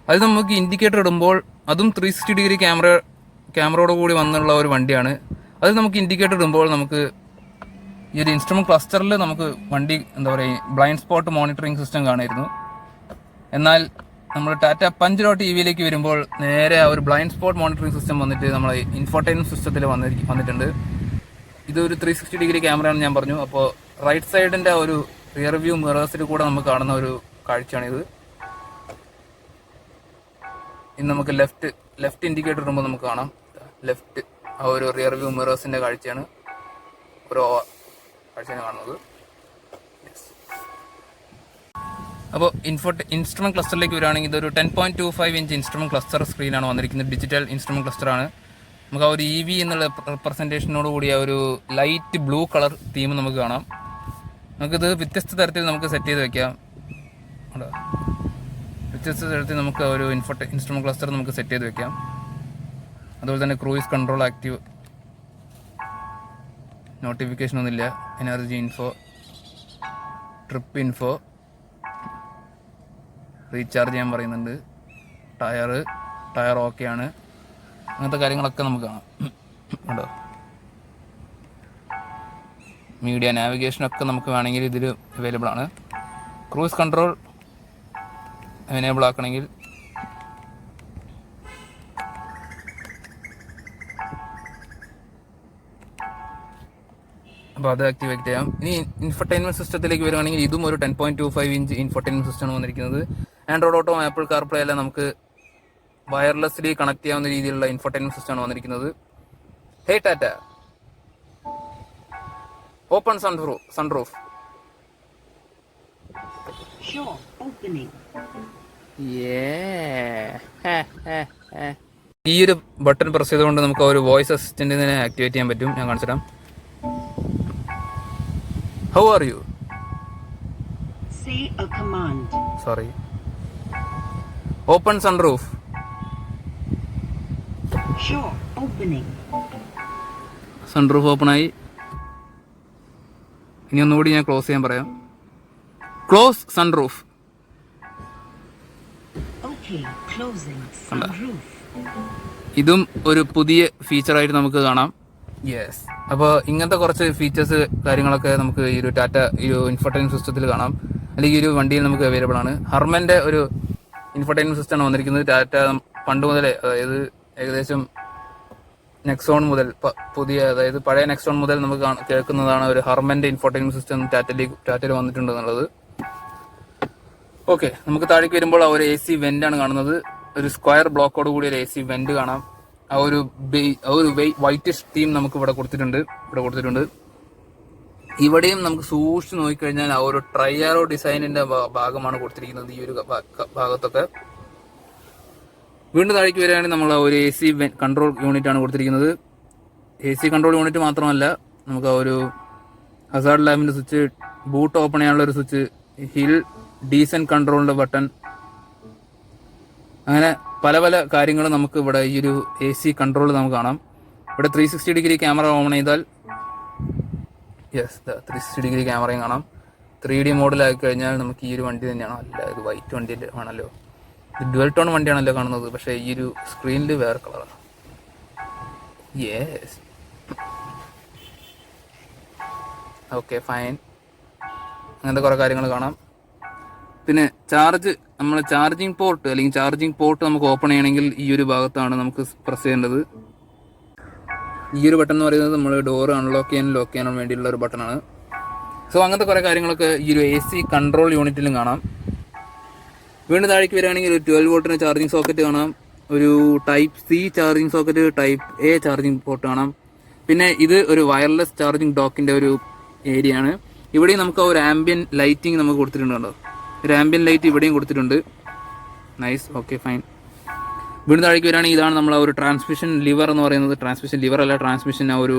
അത് നമുക്ക് ഇൻഡിക്കേറ്റർ ഇടുമ്പോൾ, അതും 360 ഡിഗ്രി ക്യാമറയോട് കൂടി വന്നുള്ള ഒരു വണ്ടിയാണ്. അത് നമുക്ക് ഇൻഡിക്കേറ്റർ ഇടുമ്പോൾ നമുക്ക് ഈ ഒരു ഇൻസ്ട്രുമെൻറ്റ് ക്ലസ്റ്ററിൽ നമുക്ക് വണ്ടി ബ്ലൈൻഡ് സ്പോട്ട് മോണിറ്ററിംഗ് സിസ്റ്റം കാണുമായിരുന്നു. എന്നാൽ നമ്മൾ ടാറ്റ punch.evയിലേക്ക് വരുമ്പോൾ നേരെ ആ ഒരു ബ്ലൈൻഡ് സ്പോട്ട് മോണിറ്ററിംഗ് സിസ്റ്റം വന്നിട്ട് നമ്മളെ ഇൻഫോർടൈൻമെൻറ്റ് സിസ്റ്റത്തിൽ വന്നിട്ടുണ്ട്. ഇതൊരു 360 ഡിഗ്രി ക്യാമറയാണെന്ന് ഞാൻ പറഞ്ഞു. അപ്പോൾ റൈറ്റ് സൈഡിൻ്റെ ഒരു റിയർ വ്യൂ മിറേഴ്സിൽ കൂടെ നമുക്ക് കാണുന്ന ഒരു കാഴ്ചയാണിത്. ഇനി നമുക്ക് ലെഫ്റ്റ് ഇൻഡിക്കേറ്റർ ഇടുമ്പോൾ നമുക്ക് കാണാം, ലെഫ്റ്റ് ആ ഒരു റിയർ വ്യൂ മിറേഴ്സിൻ്റെ കാഴ്ചയാണ് ഒരു കാഴ്ചയാണ് കാണുന്നത്. അപ്പോൾ ഇൻസ്ട്രുമെൻറ്റ് ക്ലസ്റ്ററിലേക്ക് വരികയാണെങ്കിൽ ഇതൊരു 10.25 ഇഞ്ച് ഇൻസ്ട്രുമെൻറ്റ് ക്ലസ്റ്റർ സ്ക്രീനാണ് വന്നിരിക്കുന്നത്. ഡിജിറ്റൽ ഇൻസ്ട്രുമെൻറ്റ് ക്ലസ്റ്ററാണ്. നമുക്ക് ആ ഒരു EV എന്നുള്ള റെപ്രസെൻറ്റേഷനോട് കൂടിയ ഒരു ലൈറ്റ് ബ്ലൂ കളർ തീം നമുക്ക് കാണാം. നമുക്കിത് വ്യത്യസ്ത തരത്തിൽ നമുക്ക് സെറ്റ് ചെയ്ത് വെക്കാം. വ്യത്യസ്ത തരത്തിൽ നമുക്ക് ഒരു ഇൻസ്ട്രുമെൻറ്റ് ക്ലസ്റ്റർ നമുക്ക് സെറ്റ് ചെയ്ത് വെക്കാം. അതുപോലെ തന്നെ ക്രൂയിസ് കൺട്രോൾ ആക്റ്റീവ്, നോട്ടിഫിക്കേഷൻ ഒന്നുമില്ല, energy info, trip info, recharge ചെയ്യാൻ പറയുന്നുണ്ട്, ടയർ ഓക്കെയാണ്, അങ്ങനത്തെ കാര്യങ്ങളൊക്കെ നമുക്ക് കാണാം. കേട്ടോ, മീഡിയ നാവിഗേഷനൊക്കെ നമുക്ക് വേണമെങ്കിൽ ഇതിൽ അവൈലബിൾ ആണ്. ക്രൂസ് കൺട്രോൾ എനേബിൾ ആക്കണമെങ്കിൽ അപ്പോൾ അത് ആക്ടിവേറ്റ് ചെയ്യാം. ഇനി ഇൻഫർടൈൻമെൻറ്റ് സിസ്റ്റത്തിലേക്ക് വരികയാണെങ്കിൽ ഇതും ഒരു 10.25 ഇഞ്ച് ഇൻഫർടൈൻമെൻറ്റ് സിസ്റ്റമാണ് വന്നിരിക്കുന്നത്. ആൻഡ്രോയിഡ് ഓട്ടോ, ആപ്പിൾ കാർപ്ലേ എല്ലാം നമുക്ക് വയർലെസ്ലി കണക്ട് ചെയ്യാവുന്ന രീതിയിലുള്ള ഇൻഫർടൈൻമെൻറ്റ് സിസ്റ്റമാണ് വന്നിരിക്കുന്നത്. ഹേ ടാറ്റ, ഓപ്പൺ സൺറൂഫ്. ഈ ഒരു ബട്ടൺ പ്രസ് ചെയ്തുകൊണ്ട് നമുക്ക് ഒരു വോയിസ് അസിസ്റ്റന്റിനെ ആക്ടിവേറ്റ് ചെയ്യാൻ പറ്റും. ഞാൻ കാണിച്ചുതരാം. How are you? Say a command. Sorry. Open sunroof. Sure, opening. Sunroof open ആയി. ഇനി ഒന്നുകൂടി ഞാൻ ക്ലോസ് ചെയ്യാൻ പറയാം. Close sunroof. Okay, closing sunroof. ഇതും ഒരു പുതിയ ഫീച്ചറായിട്ട് നമുക്ക് കാണാം. യെസ്, അപ്പോൾ ഇങ്ങനത്തെ കുറച്ച് ഫീച്ചേഴ്സ് കാര്യങ്ങളൊക്കെ നമുക്ക് ഈ ഒരു ടാറ്റ ഈ ഒരു ഇൻഫർടൈൻമെൻറ്റ് സിസ്റ്റത്തിൽ കാണാം, അല്ലെങ്കിൽ ഈ ഒരു വണ്ടിയിൽ നമുക്ക് അവൈലബിൾ ആണ്. ഹർമൻ്റെ ഒരു ഇൻഫർടൈൻമെൻറ്റ് സിസ്റ്റമാണ് വന്നിരിക്കുന്നത്. ടാറ്റ പണ്ട് മുതലേ, അതായത് ഏകദേശം നെക്സോൺ മുതൽ അതായത് പഴയ നെക്സോൺ മുതൽ നമുക്ക് കേൾക്കുന്നതാണ് ഒരു ഹർമൻ്റെ ഇൻഫർടൈൻമെൻറ്റ് സിസ്റ്റം ടാറ്റയിൽ വന്നിട്ടുണ്ട് എന്നുള്ളത്. ഓക്കെ, നമുക്ക് താഴേക്ക് വരുമ്പോൾ ആ ഒരു AC വെൻ്റാണ് കാണുന്നത്. ഒരു സ്ക്വയർ ബ്ലോക്കോട് കൂടി ഒരു AC വെൻ്റ് കാണാം. ആ ഒരു വൈറ്റിഷ് തീം നമുക്ക് ഇവിടെ കൊടുത്തിട്ടുണ്ട്. ഇവിടെയും നമുക്ക് സൂക്ഷിച്ച് നോക്കിക്കഴിഞ്ഞാൽ ആ ഒരു ട്രൈയാറോ ഡിസൈനിന്റെ ഭാഗമാണ് കൊടുത്തിരിക്കുന്നത് ഈ ഒരു ഭാഗത്തൊക്കെ. വീണ്ടും താഴേക്ക് വരികയാണെങ്കിൽ നമ്മൾ ഒരു AC കൺട്രോൾ യൂണിറ്റ് ആണ് കൊടുത്തിരിക്കുന്നത്. AC കൺട്രോൾ യൂണിറ്റ് മാത്രമല്ല, നമുക്ക് ആ ഒരു ഹസാർഡ് ലാമ്പിന്റെ സ്വിച്ച്, ബൂട്ട് ഓപ്പൺ ചെയ്യാനുള്ള ഒരു സ്വിച്ച്, ഹിൽ ഡീസന്റ് കൺട്രോളിന്റെ ബട്ടൺ, അങ്ങനെ പല പല കാര്യങ്ങളും നമുക്ക് ഇവിടെ ഈ ഒരു AC കൺട്രോൾ നമുക്ക് കാണാം. ഇവിടെ 360 ഡിഗ്രി ക്യാമറ ഓൺ ചെയ്താൽ 360 ഡിഗ്രി ക്യാമറയും കാണാം. 3D മോഡലാക്കി കഴിഞ്ഞാൽ നമുക്ക് ഈ ഒരു വണ്ടി തന്നെയാണോ? അല്ല, ഇത് വൈറ്റ് വണ്ടി ആണല്ലോ. ഇത് ഡുവൽ ടോൺ വണ്ടിയാണല്ലോ കാണുന്നത്. പക്ഷേ ഈ ഒരു സ്ക്രീനിൽ വേറെ കളറാണ്. Yes, okay, fine. അങ്ങനത്തെ കുറേ കാര്യങ്ങൾ കാണാം. പിന്നെ ചാർജിങ് പോർട്ട് അല്ലെങ്കിൽ ചാർജിങ് പോർട്ട് നമുക്ക് ഓപ്പൺ ചെയ്യണമെങ്കിൽ ഈ ഒരു ഭാഗത്താണ് നമുക്ക് പ്രസ് ചെയ്യേണ്ടത്. ഈ ഒരു ബട്ടൺ എന്ന് പറയുന്നത് നമ്മൾ ഡോർ അൺലോക്ക് ചെയ്യാനും ലോക്ക് ചെയ്യാനും വേണ്ടിയുള്ള ഒരു ബട്ടണാണ്. സോ അങ്ങനത്തെ കുറേ കാര്യങ്ങളൊക്കെ ഈ ഒരു AC കൺട്രോൾ യൂണിറ്റിലും കാണാം. വീണ്ടും താഴേക്ക് വരികയാണെങ്കിൽ ഒരു 12 വോൾട്ടിന് ചാർജിങ് സോക്കറ്റ് കാണാം. ഒരു Type C charging socket, Type A charging port കാണാം. പിന്നെ ഇത് ഒരു വയർലെസ് ചാർജിങ് ഡോക്കിൻ്റെ ഒരു ഏരിയ ആണ്. ഇവിടെയും നമുക്ക് ഒരു ആംബിയൻ ലൈറ്റിംഗ് നമുക്ക് കൊടുത്തിട്ടുണ്ടോ? ഒരു ആംബിയൻ ലൈറ്റ് ഇവിടെയും കൊടുത്തിട്ടുണ്ട്. Nice, okay, fine. വീണ്ടും താഴേക്ക് വരികയാണെങ്കിൽ ഇതാണ് നമ്മൾ ഒരു ട്രാൻസ്മിഷൻ ലിവർ എന്ന് പറയുന്നത്. ട്രാൻസ്മിഷൻ ആ ഒരു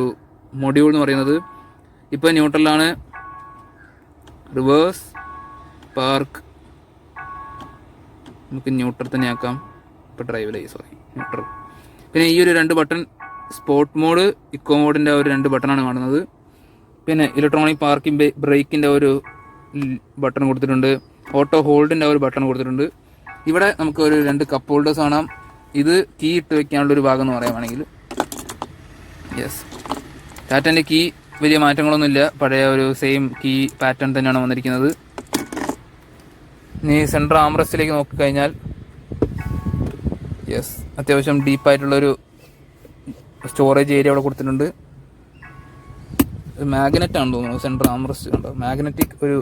മൊഡ്യൂൾ എന്ന് പറയുന്നത്. ഇപ്പോൾ ന്യൂട്രലാണ്. റിവേഴ്സ്, പാർക്ക്, നമുക്ക് ന്യൂട്രൽ തന്നെ ആക്കാം. ഇപ്പോൾ ഡ്രൈവിലായി, ന്യൂട്രൽ. പിന്നെ ഈ ഒരു 2 ബട്ടൺ, സ്പോർട്ട് മോഡ്, ഇക്കോ മോഡിൻ്റെ ഒരു 2 ബട്ടണാണ് കാണുന്നത്. പിന്നെ ഇലക്ട്രോണിക് പാർക്കിംഗ് ബ്രേക്കിൻ്റെ ഒരു ബട്ടൺ കൊടുത്തിട്ടുണ്ട്. ഓട്ടോ ഹോൾഡിൻ്റെ ഒരു ബട്ടൺ കൊടുത്തിട്ടുണ്ട്. ഇവിടെ നമുക്ക് ഒരു 2 കപ്പ് ഹോൾഡേഴ്സ് കാണാം. ഇത് കീ ഇട്ട് വെക്കാനുള്ള ഒരു ഭാഗം എന്ന് പറയുകയാണെങ്കിൽ. യെസ്, ടാറ്റൻ്റെ കീ വലിയ മാറ്റങ്ങളൊന്നുമില്ല. പഴയ ഒരു സെയിം കീ പാറ്റേൺ തന്നെയാണ് വന്നിരിക്കുന്നത്. ഇനി സെൻട്രൽ ആംറസ്റ്റിലേക്ക് നോക്കിക്കഴിഞ്ഞാൽ യെസ്, അത്യാവശ്യം ഡീപ്പായിട്ടുള്ളൊരു സ്റ്റോറേജ് ഏരിയ അവിടെ കൊടുത്തിട്ടുണ്ട്. മാഗ്നറ്റ് ആണെന്ന് തോന്നുന്നു സെൻട്രൽ ആംറസ്റ്റ്. കണ്ടോ, മാഗ്നറ്റിക് ഒരു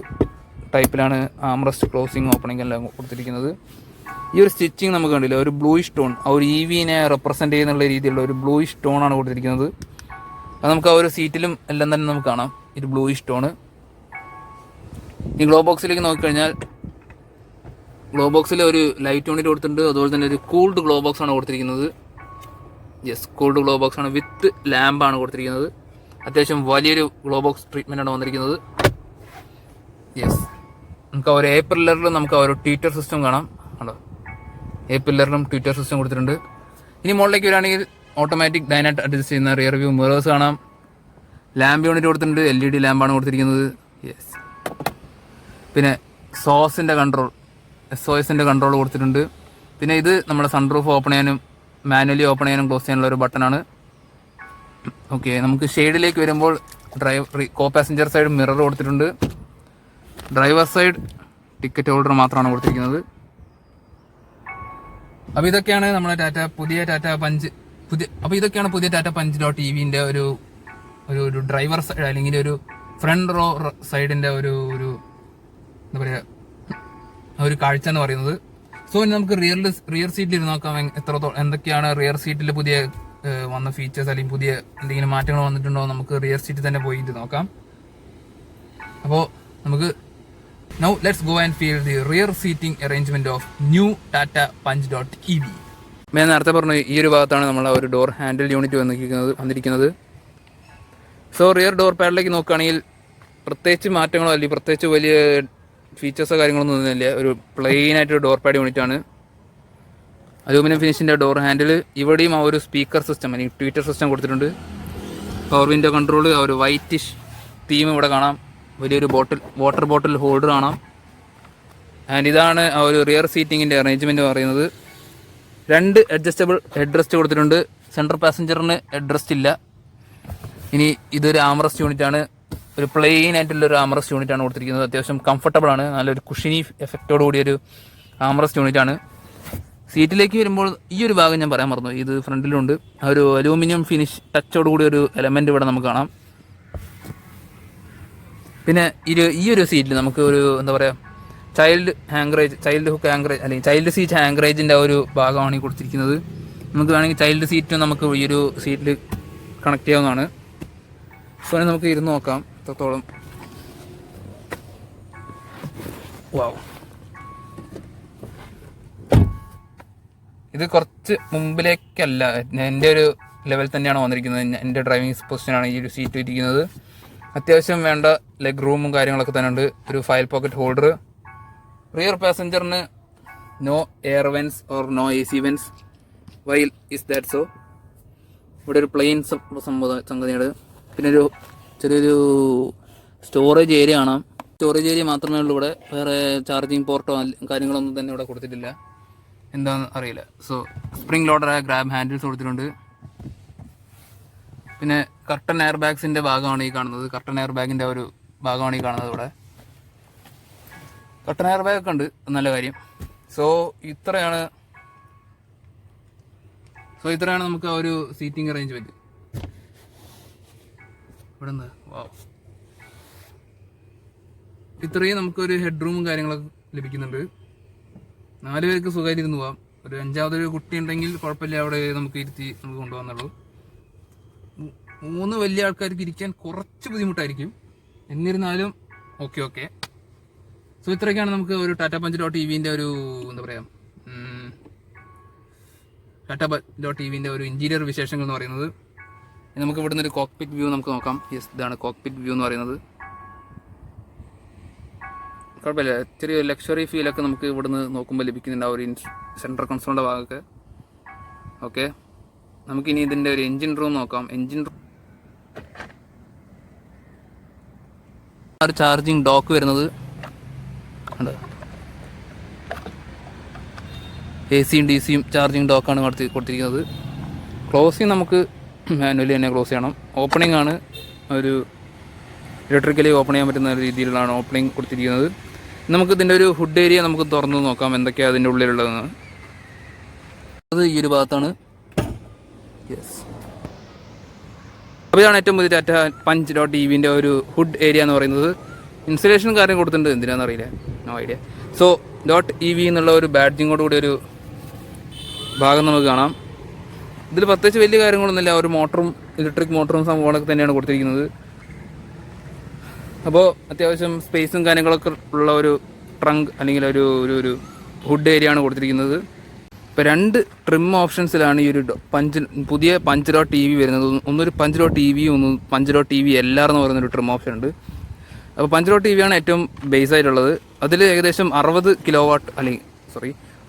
ടൈപ്പിലാണ് ആംറസ്റ്റ് ക്ലോസിങ് ഓപ്പണിംഗ് എല്ലാം കൊടുത്തിരിക്കുന്നത്. ഈ ഒരു സ്റ്റിച്ചിങ് നമുക്ക് കണ്ടില്ല, ഒരു ബ്ലൂയിഷ് ടോൺ, ആ ഒരു EVനെ റെപ്രസെൻറ്റ് ചെയ്യുന്നുള്ള രീതിയിലുള്ള ഒരു ബ്ലൂയിഷ് ടോണാണ് കൊടുത്തിരിക്കുന്നത്. അത് നമുക്ക് ആ ഒരു സീറ്റിലും എല്ലാം തന്നെ നമുക്ക് കാണാം, ഒരു ബ്ലൂയിഷ് ടോണ്. ഈ ഗ്ലോ ബോക്സിലേക്ക് നോക്കിക്കഴിഞ്ഞാൽ ഗ്ലോ ബോക്സിൽ ഒരു ലൈറ്റ് യൂണിറ്റ് കൊടുത്തിട്ടുണ്ട്. അതുപോലെ തന്നെ ഒരു കൂൾഡ് ഗ്ലോ ബോക്സ് ആണ് കൊടുത്തിരിക്കുന്നത്. യെസ്, കൂൾഡ് ഗ്ലോ ബോക്സ് ആണ് വിത്ത് ലാമ്പാണ് കൊടുത്തിരിക്കുന്നത്. അത്യാവശ്യം വലിയൊരു ഗ്ലോ ബോക്സ് ട്രീറ്റ്മെൻ്റ് ആണ് വന്നിരിക്കുന്നത്. യെസ്, നമുക്ക് ആ ഒരു A പില്ലറിൽ നമുക്ക് ആ ഒരു ട്വീറ്റർ സിസ്റ്റം കാണാം. കണ്ടോ, A പില്ലറിലും ട്വീറ്റർ സിസ്റ്റം കൊടുത്തിട്ടുണ്ട്. ഇനി മുകളിലേക്ക് വരികയാണെങ്കിൽ ഓട്ടോമാറ്റിക് ഡൈനാറ്റ് അഡ്ജസ്റ്റ് ചെയ്യുന്ന റിയർ വ്യൂ മിറേഴ്സ് കാണാം. ലാമ്പ് യൂണിറ്റ് കൊടുത്തിട്ടുണ്ട്, LED ലാമ്പാണ് കൊടുത്തിരിക്കുന്നത്. യെസ്, പിന്നെ SOSൻ്റെ കൺട്രോൾ കൊടുത്തിട്ടുണ്ട്. പിന്നെ ഇത് നമ്മുടെ സൺറൂഫ് ഓപ്പൺ ചെയ്യാനും മാനുവലി ഓപ്പൺ ചെയ്യാനും ക്ലോസ് ചെയ്യാനുള്ള ഒരു ബട്ടണാണ്. ഓക്കെ, നമുക്ക് ഷെയ്ഡിലേക്ക് വരുമ്പോൾ കോ പാസഞ്ചർ സൈഡ് മിറർ കൊടുത്തിട്ടുണ്ട്. ഡ്രൈവർ സൈഡ് ടിക്കറ്റ് ഹോൾഡർ മാത്രമാണ് കൊടുത്തിരിക്കുന്നത്. അപ്പോൾ ഇതൊക്കെയാണ് നമ്മുടെ പുതിയ ടാറ്റ പഞ്ച്.EVൻ്റെ ഒരു ഡ്രൈവർ സൈഡ് അല്ലെങ്കിൽ ഒരു ഫ്രണ്ട് റോ സൈഡിൻ്റെ ഒരു എന്താ പറയുക ഒരു കാഴ്ച എന്ന് പറയുന്നത്. സോ ഇനി നമുക്ക് റിയർ സീറ്റിൽ ഇരുന്ന് നോക്കാം എന്തൊക്കെയാണ് റിയർ സീറ്റിൽ പുതിയ വന്ന ഫീച്ചേഴ്സ് അല്ലെങ്കിൽ പുതിയ എന്തെങ്കിലും മാറ്റങ്ങൾ വന്നിട്ടുണ്ടോ നമുക്ക് റിയർ സീറ്റിൽ തന്നെ പോയിട്ട് നോക്കാം. അപ്പോൾ നമുക്ക് now let's go and feel the rear seating arrangement of new Tata Punch.EV. ഞാൻ നേരത്തെ പറഞ്ഞു ഈ ഒരു ഭാഗത്താണ് നമ്മൾ ഒരു ഡോർ ഹാൻഡിൽ യൂണിറ്റ് വന്നിരിക്കുന്നത്. സോ റിയർ ഡോർ പാഡിലേക്ക് നോക്കുകയാണെങ്കിൽ പ്രത്യേകിച്ച് മാറ്റങ്ങളോ അല്ലെങ്കിൽ പ്രത്യേകിച്ച് വലിയ ഫീച്ചേഴ്സോ കാര്യങ്ങളൊന്നും ഒന്നുമില്ല. ഒരു പ്ലെയിൻ ആയിട്ടൊരു ഡോർ പാഡ് യൂണിറ്റ് ആണ്. അലൂമിനിയം ഫിനിഷിൻ്റെ ഡോർ ഹാൻഡിൽ. ഇവിടെയും ആ ഒരു സ്പീക്കർ സിസ്റ്റം അല്ലെങ്കിൽ ട്വീറ്റർ സിസ്റ്റം കൊടുത്തിട്ടുണ്ട്. പവർ വിൻഡോ കൺട്രോൾ, ആ ഒരു വൈറ്റിഷ് തീം ഇവിടെ കാണാം. വലിയൊരു വാട്ടർ ബോട്ടിൽ ഹോൾഡർ കാണാം. ആൻഡ് ഇതാണ് ആ ഒരു റിയർ സീറ്റിങ്ങിൻ്റെ അറേഞ്ച്മെൻറ്റ് പറയുന്നത്. 2 അഡ്ജസ്റ്റബിൾ ഹെഡ് റെസ്റ്റ് കൊടുത്തിട്ടുണ്ട്. സെൻട്രൽ പാസഞ്ചറിന് ഹെഡ് റെസ്റ്റ് ഇല്ല. ഇനി ഇതൊരു ആംറസ്റ്റ് യൂണിറ്റാണ്. ഒരു പ്ലെയിൻ ആയിട്ടുള്ളൊരു ആംറസ്റ്റ് യൂണിറ്റാണ് കൊടുത്തിരിക്കുന്നത്. അത്യാവശ്യം കംഫർട്ടബിൾ ആണ്. നല്ലൊരു കുഷിനി എഫക്റ്റോട് കൂടിയൊരു ആംറസ്റ്റ് യൂണിറ്റാണ്. സീറ്റിലേക്ക് വരുമ്പോൾ ഈ ഒരു ഭാഗം ഞാൻ പറയാൻ മറന്നു, ഇത് ഫ്രണ്ടിലുണ്ട്. ആ ഒരു അലൂമിനിയം ഫിനിഷ് ടച്ചോട് കൂടി ഒരു എലമെൻറ്റ് ഇവിടെ നമുക്ക് കാണാം. പിന്നെ ഈ ഒരു സീറ്റിൽ നമുക്ക് ഒരു എന്താ പറയുക ചൈൽഡ് ഹുക്ക് ഹാങ്കറേജ് അല്ലെങ്കിൽ ചൈൽഡ് സീറ്റ് ഹാങ്കറേജിൻ്റെ ഒരു ഭാഗമാണ് ഈ കൊടുത്തിരിക്കുന്നത്. നമുക്ക് വേണമെങ്കിൽ ചൈൽഡ് സീറ്റ് നമുക്ക് ഈ ഒരു സീറ്റിൽ കണക്ട് ചെയ്യാവുന്നതാണ്. സോ നമുക്ക് ഇരുന്ന് നോക്കാം എത്രത്തോളം. വാവ്, ഇത് കുറച്ച് മുമ്പിലേക്കല്ല, എൻ്റെ ഒരു ലെവൽ തന്നെയാണ് വന്നിരിക്കുന്നത്. എൻ്റെ ഡ്രൈവിംഗ് പൊസിഷനാണ് ഈ ഒരു സീറ്റ് ഇരിക്കുന്നത്. അത്യാവശ്യം വേണ്ട ലെഗ് റൂമും കാര്യങ്ങളൊക്കെ തന്നെ ഉണ്ട്. ഒരു ഫയൽ പോക്കറ്റ് ഹോൾഡർ. റിയർ പാസഞ്ചറിന് no air vents or no AC vents. While is that so. ഇവിടെ ഒരു പ്ലെയിൻ സംഗതിയുണ്ട്. പിന്നെ ഒരു ചെറിയൊരു സ്റ്റോറേജ് ഏരിയ കാണാം. സ്റ്റോറേജ് ഏരിയ മാത്രമേ ഉള്ളൂ ഇവിടെ. വേറെ ചാർജിങ് പോർട്ടോ കാര്യങ്ങളൊന്നും തന്നെ ഇവിടെ കൊടുത്തിട്ടില്ല, എന്താണെന്ന് അറിയില്ല. സോ സ്പ്രിംഗ് ലോഡറായ ഗ്രാബ് ഹാൻഡിൽസ് കൊടുത്തിട്ടുണ്ട്. പിന്നെ കർട്ടൻ എയർ ബാഗ്സിൻ്റെ ഭാഗമാണ് ഈ കാണുന്നത്. കർട്ടൻ എയർ ബാഗിൻ്റെ ഒരു ഭാഗമാണ് ഈ കാണുന്നത്. ഇവിടെ കർട്ടൻ എയർ ബാഗ് ഒക്കെ ഉണ്ട്, നല്ല കാര്യം. സോ ഇത്രയാണ് നമുക്ക് ആ ഒരു സീറ്റിംഗ് അറേഞ്ച്മെൻറ്റ്. ഇവിടെ എന്താ, വാവ്, ഇത്രയും നമുക്കൊരു ഹെഡ് റൂമും കാര്യങ്ങളൊക്കെ ലഭിക്കുന്നുണ്ട്. 4 പേർക്ക് സുഖമായിട്ട് ഇരുന്ന് പോവാം. ഒരു 5ാമതൊരു കുട്ടി ഉണ്ടെങ്കിൽ കുഴപ്പമില്ല, അവിടെ നമുക്ക് ഇരുത്തി നമുക്ക് കൊണ്ടുപോകാന്നുള്ളൂ. 3 വലിയ ആൾക്കാർക്ക് ഇരിക്കാൻ കുറച്ച് ബുദ്ധിമുട്ടായിരിക്കും, എന്നിരുന്നാലും ഓക്കെ. സോ ഇത്രയൊക്കെയാണ് നമുക്ക് ഒരു ടാറ്റ പഞ്ച്.EVൻ്റെ ഒരു എന്താ പറയുക, ടാറ്റ പഞ്ച്.EVൻ്റെ ഒരു ഇൻറ്റീരിയർ വിശേഷങ്ങൾ എന്ന് പറയുന്നത്. നമുക്ക് ഇവിടുന്ന് ഒരു കോക്പിറ്റ് വ്യൂ നമുക്ക് നോക്കാം. യെസ്, ഇതാണ് കോക്പിറ്റ് വ്യൂ എന്ന് പറയുന്നത്. കുഴപ്പമില്ല, ചെറിയ ലക്ഷറി ഫീലൊക്കെ നമുക്ക് ഇവിടുന്ന് നോക്കുമ്പോൾ ലഭിക്കുന്നുണ്ട്, ആ ഒരു സെൻട്രൽ കൺസോളിൻ്റെ ഭാഗമൊക്കെ. ഓക്കെ, നമുക്കിനി ഇതിൻ്റെ ഒരു എൻജിൻ റൂം നോക്കാം. എൻജിൻ റൂം ഒരു ചാർജിങ് ഡോക്ക് വരുന്നത് ഉണ്ട്. AC-യും DC-യും ചാർജിങ് ഡോക്കാണ് കൊടുത്തിരിക്കുന്നത്. ക്ലോസിങ് നമുക്ക് മാനുവലി തന്നെ ക്ലോസ് ചെയ്യണം. ഓപ്പണിംഗ് ആണ് ഒരു ഇലക്ട്രിക്കലി ഓപ്പൺ ചെയ്യാൻ പറ്റുന്ന രീതിയിലാണ് ഓപ്പണിംഗ് കൊടുത്തിരിക്കുന്നത്. നമുക്ക് ഇതിൻ്റെ ഒരു ഹുഡ് ഏരിയ നമുക്ക് തുറന്ന് നോക്കാം എന്തൊക്കെയാണ് അതിൻ്റെ ഉള്ളിലുള്ളതെന്ന്. അത് ഈ ഒരു ഭാഗത്താണ്. യെസ്, അപ്പോൾ ഇതാണ് ഏറ്റവും പുതിയ ടാറ്റ പഞ്ച്.EVൻ്റെ ഒരു ഹുഡ് ഏരിയ എന്ന് പറയുന്നത്. ഇൻസ്റ്റലേഷൻ കാര്യം കൊടുത്തിട്ടുണ്ട്, എന്തിനാണെന്ന് അറിയില്ല, നോ ഐഡിയ. സോ .EV എന്നുള്ള ഒരു ബാഡ്ജിങ്ങോട് കൂടി ഒരു ഭാഗം നമുക്ക് കാണാം. ഇതിൽ പ്രത്യേകിച്ച് വലിയ കാര്യങ്ങളൊന്നുമില്ല, ഒരു മോട്ടറും ഇലക്ട്രിക് മോട്ടറും സംഭവങ്ങളൊക്കെ തന്നെയാണ് കൊടുത്തിരിക്കുന്നത്. അപ്പോൾ അത്യാവശ്യം സ്പേസും കാര്യങ്ങളൊക്കെ ഉള്ള ഒരു ട്രങ്ക് അല്ലെങ്കിൽ ഒരു ഹുഡ് ഏരിയ ആണ് കൊടുത്തിരിക്കുന്നത്. ഇപ്പോൾ 2 ട്രിം ഓപ്ഷൻസിലാണ് ഈ ഒരു പുതിയ പഞ്ച്.EV വരുന്നത്. ഒന്നൊരു പഞ്ച്.EV, ഒന്ന് പഞ്ച്.EV LR എന്ന് പറയുന്നൊരു ട്രിം ഓപ്ഷൻ ഉണ്ട്. അപ്പോൾ പഞ്ച്.EV ആണ് ഏറ്റവും ബേസ് ആയിട്ടുള്ളത്. അതിൽ ഏകദേശം 60 കിലോവാട്ട് അല്ലെങ്കിൽ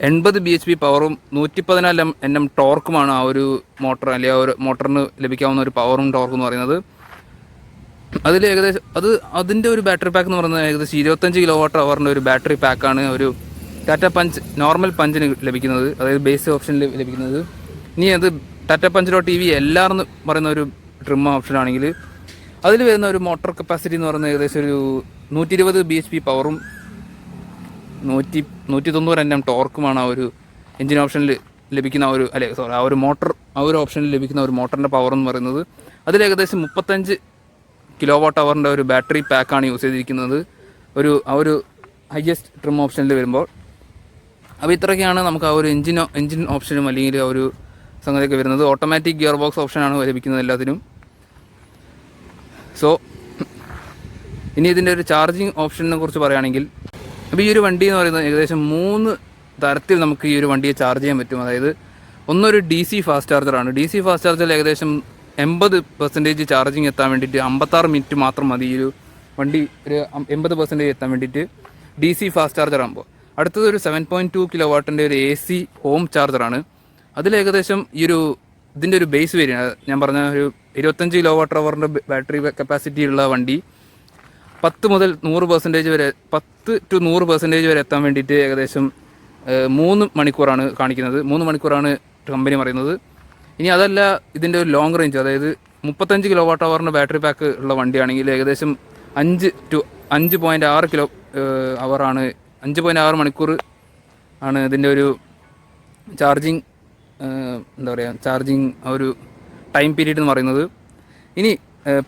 80 bhp പവറും 114 Nm ടോർക്കുമാണ് ആ ഒരു മോട്ടർ അല്ലെങ്കിൽ ആ ഒരു മോട്ടറിന് ലഭിക്കാവുന്ന ഒരു പവറും ടോർക്കും എന്ന് പറയുന്നത്. അതിൽ ഏകദേശം അതിൻ്റെ ഒരു ബാറ്ററി പാക്ക് എന്ന് പറയുന്നത് ഏകദേശം 25 കിലോവാട്ട് അവറിൻ്റെ ഒരു ബാറ്ററി പാക്കാണ് ഒരു ടാറ്റ പഞ്ച് നോർമൽ പഞ്ചിന് ലഭിക്കുന്നത്, അതായത് ബേസ് ഓപ്ഷനിൽ ലഭിക്കുന്നത്. ഇനി അത് ടാറ്റ പഞ്ച്.EV LR എന്ന് പറയുന്ന ഒരു ട്രിം ഓപ്ഷനാണെങ്കിൽ അതിൽ വരുന്ന ഒരു മോട്ടോർ കപ്പാസിറ്റി എന്ന് പറയുന്നത് ഏകദേശം ഒരു 120 bhp പവറും 190 Nm ടോർക്കുമാണ് ആ ഒരു എഞ്ചിൻ ഓപ്ഷനിൽ ലഭിക്കുന്ന ആ ഒരു മോട്ടർ ആ ഒരു ഓപ്ഷനിൽ ലഭിക്കുന്ന ഒരു മോട്ടറിൻ്റെ പവർ എന്ന് പറയുന്നത്. അതിൽ ഏകദേശം 35 കിലോവാട്ട് അവറിൻ്റെ ഒരു ബാറ്ററി പാക്കാണ് യൂസ് ചെയ്തിരിക്കുന്നത് ആ ഒരു ഹയസ്റ്റ് ട്രിം ഓപ്ഷനിൽ വരുമ്പോൾ. അപ്പോൾ ഇത്രയൊക്കെയാണ് നമുക്ക് ആ ഒരു എഞ്ചിൻ ഓപ്ഷനും അല്ലെങ്കിൽ ആ ഒരു സംഗതിയൊക്കെ വരുന്നത്. ഓട്ടോമാറ്റിക് ഗിയർ ബോക്സ് ഓപ്ഷനാണ് ലഭിക്കുന്നത് എല്ലാത്തിനും. സോ ഇനി ഇതിൻ്റെ ഒരു ചാർജിങ് ഓപ്ഷനെ കുറിച്ച് പറയുകയാണെങ്കിൽ, അപ്പോൾ ഈ ഒരു വണ്ടി എന്ന് പറയുന്നത് ഏകദേശം 3 തരത്തിൽ നമുക്ക് ഈ ഒരു വണ്ടിയെ ചാർജ് ചെയ്യാൻ പറ്റും. അതായത് ഒന്നൊരു DC ഫാസ്റ്റ് ചാർജറാണ്. DC ഫാസ്റ്റ് ചാർജറിൽ ഏകദേശം 80% ചാർജിങ് എത്താൻ വേണ്ടിയിട്ട് 56 മിനിറ്റ് മാത്രം മതി ഈ ഒരു വണ്ടി ഒരു 80% എത്താൻ വേണ്ടിയിട്ട് DC ഫാസ്റ്റ് ചാർജർ ആകുമ്പോൾ. അടുത്തത് ഒരു 7.2 കിലോവാട്ടിൻ്റെ ഒരു AC ഹോം ചാർജറാണ്. അതിൽ ഏകദേശം ഇതിൻ്റെ ഒരു ബേസ് വേരിയൻ്റ് ഞാൻ പറഞ്ഞ ഒരു 25 കിലോവാട്ട് അവറിൻ്റെ ബാറ്ററി കപ്പാസിറ്റി ഉള്ള വണ്ടി 10 മുതൽ 100% വരെ 10 to 100% വരെ എത്താൻ വേണ്ടിയിട്ട് ഏകദേശം 3 മണിക്കൂറാണ് കാണിക്കുന്നത്. 3 മണിക്കൂറാണ് കമ്പനി പറയുന്നത്. ഇനി അതല്ല, ഇതിൻ്റെ ഒരു ലോങ് റേഞ്ച്, അതായത് 35 കിലോവാട്ട് അവറിൻ്റെ ബാറ്ററി പാക്ക് ഉള്ള വണ്ടിയാണെങ്കിൽ ഏകദേശം 5.6 കിലോ അവറാണ് 5.6 മണിക്കൂർ ആണ് ഇതിൻ്റെ ഒരു ചാർജിങ് ചാർജിങ് ഒരു ടൈം പീരീഡ് എന്ന് പറയുന്നത്. ഇനി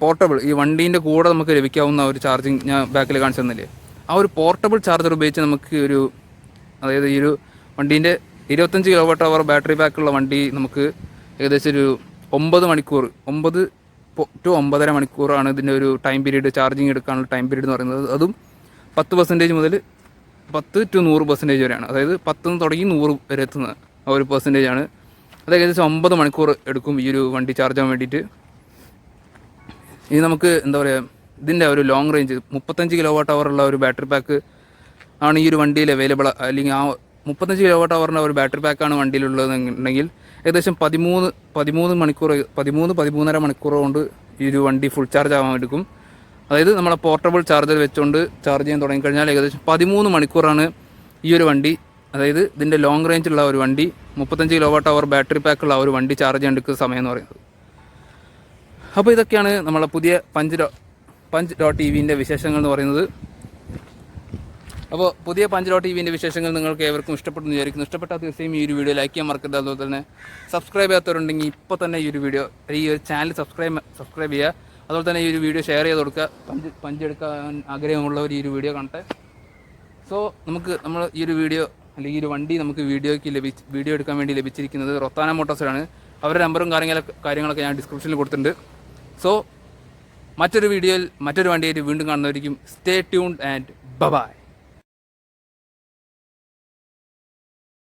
പോർട്ടബിൾ, ഈ വണ്ടീൻ്റെ കൂടെ നമുക്ക് ലഭിക്കാവുന്ന ഒരു ചാർജിങ് ഞാൻ ബാക്കിൽ കാണിച്ചു തന്നില്ലേ, ആ ഒരു പോർട്ടബിൾ ചാർജർ ഉപയോഗിച്ച് നമുക്ക് അതായത് ഈ ഒരു വണ്ടീൻ്റെ 25 kWh ബാറ്ററി പാക്കുള്ള വണ്ടി നമുക്ക് ഏകദേശം ഒരു 9 മണിക്കൂർ 9 to 9.5 മണിക്കൂറാണ് ഇതിൻ്റെ ഒരു ടൈം പീരീഡ്, ചാർജിങ് എടുക്കാനുള്ള ടൈം പീരീഡ് എന്ന് പറയുന്നത്. അതും 10% മുതൽ 10 to 100% വരെയാണ്. അതായത് 10 തുടങ്ങി 100 വരെ എത്തുന്ന ആ ഒരു പെർസെൻറ്റേജാണ്. അത് ഏകദേശം 9 മണിക്കൂർ എടുക്കും ഈ ഒരു വണ്ടി ചാർജ് ആവാൻ വേണ്ടിയിട്ട്. ഇനി നമുക്ക് എന്താ പറയുക, ഇതിൻ്റെ ഒരു ലോങ് റേഞ്ച് 35 kWh ഉള്ള ഒരു ബാറ്ററി പാക്ക് ആണ് ഈ ഒരു വണ്ടിയിൽ അവൈലബിൾ, അല്ലെങ്കിൽ ആ 35 kWh ഒരു ബാറ്ററി പാക്കാണ് വണ്ടിയിലുള്ളതെന്നുണ്ടെങ്കിൽ ഏകദേശം 13 മണിക്കൂർ 13-13.5 മണിക്കൂർ കൊണ്ട് ഈ ഒരു വണ്ടി ഫുൾ ചാർജ് ആവാൻ എടുക്കും. അതായത് നമ്മളെ പോർട്ടബിൾ ചാർജർ വെച്ചുകൊണ്ട് ചാർജ് ചെയ്യാൻ തുടങ്ങിക്കഴിഞ്ഞാൽ ഏകദേശം 13 മണിക്കൂറാണ് ഈ ഒരു വണ്ടി, അതായത് ഇതിൻ്റെ ലോങ് റേഞ്ചുള്ള ഒരു വണ്ടി 35 kWh ബാറ്ററി പാക്കുള്ള ഒരു വണ്ടി ചാർജ് ചെയ്യാൻ എടുക്കുന്ന സമയം എന്ന് പറയുന്നത്. അപ്പോൾ ഇതൊക്കെയാണ് നമ്മളെ പുതിയ punch.ev വിശേഷങ്ങൾ എന്ന് പറയുന്നത്. അപ്പോൾ പുതിയ punch.ev വിശേഷങ്ങൾ നിങ്ങൾക്ക് ഏവർക്കും ഇഷ്ടപ്പെട്ടെന്ന് വിചാരിക്കുന്നു. ഇഷ്ടപ്പെട്ടാൽ തീർച്ചയായും ഈ ഒരു വീഡിയോ ലൈക്ക് ചെയ്യാൻ മറക്കരുത്. അതുപോലെ തന്നെ സബ്സ്ക്രൈബ് ചെയ്യാത്തവരുണ്ടെങ്കിൽ ഇപ്പോൾ തന്നെ ഈ ഒരു ചാനൽ സബ്സ്ക്രൈബ് ചെയ്യുക. അതുപോലെ തന്നെ ഈ ഒരു വീഡിയോ ഷെയർ ചെയ്ത് കൊടുക്കുക. പഞ്ച് എടുക്കാൻ ആഗ്രഹമുള്ളവർ ഈ ഒരു വീഡിയോ കാണട്ടെ. സോ നമ്മൾ ഈ ഒരു വീഡിയോ അല്ലെങ്കിൽ ഈ ഒരു വണ്ടി നമുക്ക് വീഡിയോ എടുക്കാൻ വേണ്ടി ലഭിച്ചിരിക്കുന്നത് റൊത്താന മോട്ടോഴ്സിലാണ്. അവരുടെ നമ്പറും കാര്യങ്ങളൊക്കെ ഞാൻ ഡിസ്ക്രിപ്ഷനിൽ കൊടുത്തിട്ടുണ്ട്. സോ മറ്റൊരു വീഡിയോയിൽ മറ്റൊരു വണ്ടിയായിട്ട് വീണ്ടും കാണുന്നവരിക്കും. Stay tuned and by.